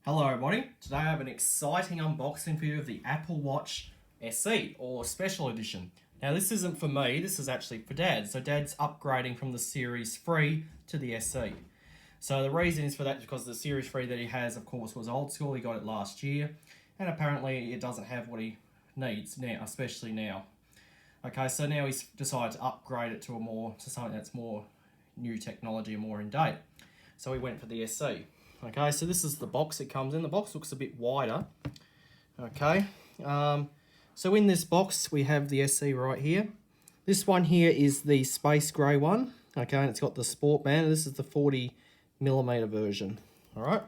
Hello everybody, today I have an exciting unboxing for you of the Apple Watch SE, or Special Edition. Now this isn't for me, this is actually for Dad. So Dad's upgrading from the Series 3 to the SE. So the reason is for that because the Series 3 that he has, of course, was old school. He got it last year, and apparently it doesn't have what he needs now, especially now. Okay, so now he's decided to upgrade it to something that's more new technology and more in date. So we went for the SE. Okay, so this is the box it comes in. The box looks a bit wider. Okay, so in this box we have the SE right here. This one here is the space grey one. Okay, and it's got the sport band. This is the 40mm version. All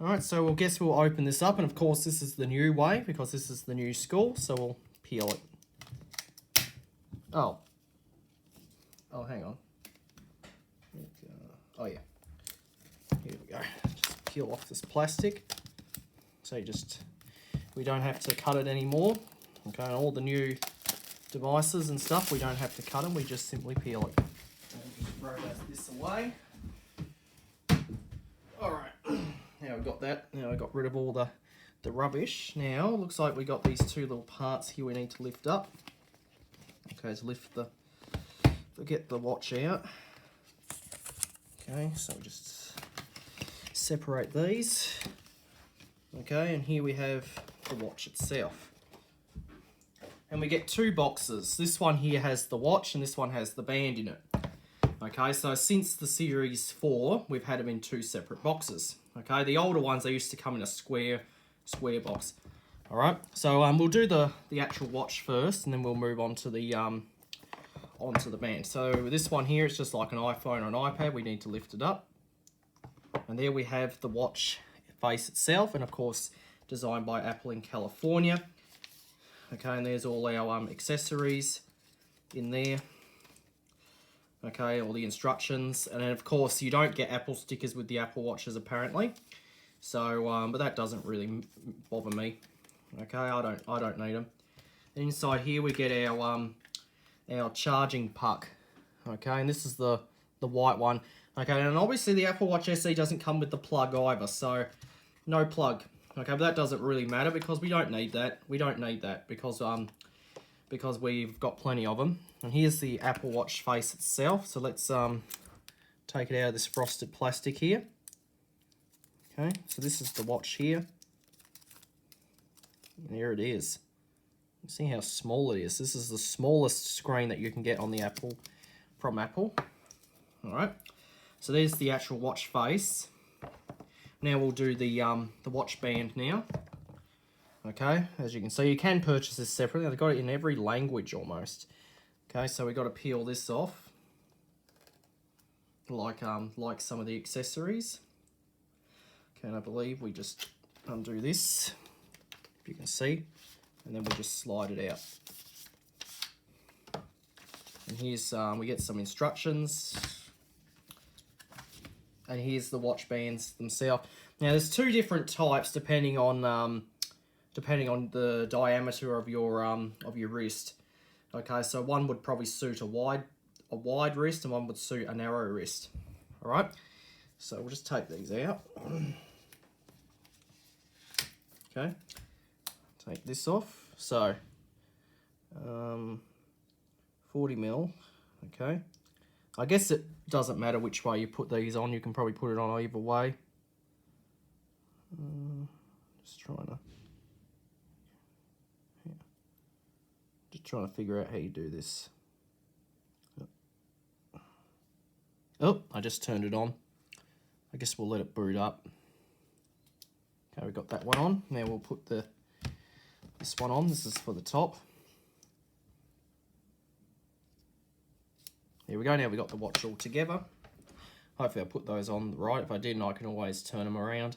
right. So we'll open this up, and of course this is the new way because this is the new school. So we'll peel it. Oh, hang on. Oh yeah. Here we go. Just peel off this plastic. So we don't have to cut it anymore. Okay, and all the new devices and stuff, we don't have to cut them, we just simply peel it. And just throw this away. Alright, now we've got that. Now I got rid of all the rubbish. Now, looks like we got these two little parts here we need to lift up. Okay, to get the watch out. Okay, so just separate these. Okay, and here we have the watch itself. And we get two boxes. This one here has the watch and this one has the band in it. Okay, so since the Series 4, we've had them in two separate boxes. Okay, the older ones, they used to come in a square box. All right, so we'll do the actual watch first, and then we'll move on to the onto the band. So this one here, it's just like an iPhone or an iPad. We need to lift it up. And there we have the watch face itself, and of course designed by Apple in California. Okay, and there's all our accessories in there. Okay, all the instructions, and then of course you don't get Apple stickers with the Apple Watches apparently. So, but that doesn't really bother me. Okay, I don't need them. Inside here we get our charging puck. Okay, and this is the white one. Okay, and obviously the Apple Watch SE doesn't come with the plug either, so no plug. Okay, but that doesn't really matter because we don't need that. We don't need that because we've got plenty of them. And here's the Apple Watch face itself. So let's take it out of this frosted plastic here. Okay, so this is the watch here. And there it is. You see how small it is. This is the smallest screen that you can get on the Apple from Apple. All right. So there's the actual watch face. Now we'll do the watch band now. Okay, as you can see, you can purchase this separately. They've got it in every language almost. Okay, so we've got to peel this off, like some of the accessories. Okay, and I believe we just undo this, if you can see, and then we just slide it out. And here's we get some instructions. And here's the watch bands themselves. Now there's two different types depending on the diameter of your wrist. Okay, so one would probably suit a wide wrist, and one would suit a narrow wrist. All right, so we'll just take these out. Okay, take this off. So 40mm. Okay. I guess it doesn't matter which way you put these on. You can probably put it on either way. Just trying to figure out how you do this. Oh, I just turned it on. I guess we'll let it boot up. Okay, we've got that one on. Now we'll put this one on. This is for the top. Here we go, now we've got the watch all together. Hopefully I'll put those on right. If I didn't, I can always turn them around.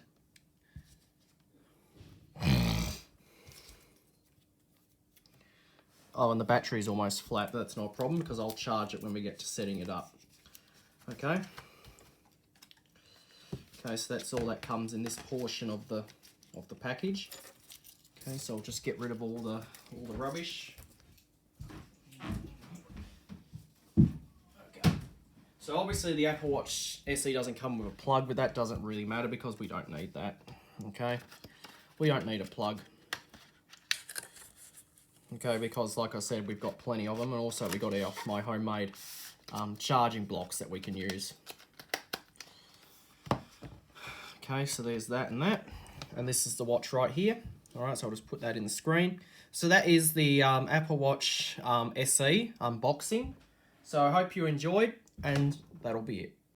Oh, and the battery's almost flat, but that's not a problem because I'll charge it when we get to setting it up. Okay. Okay, so that's all that comes in this portion of the package. Okay, so I'll just get rid of all the rubbish. So obviously the Apple Watch SE doesn't come with a plug, but that doesn't really matter because we don't need that. Okay, we don't need a plug. Okay, because like I said, we've got plenty of them, and also we got my homemade charging blocks that we can use. Okay, so there's that and that, and this is the watch right here. All right, so I'll just put that in the screen. So that is the Apple Watch SE unboxing. So I hope you enjoyed, and that'll be it.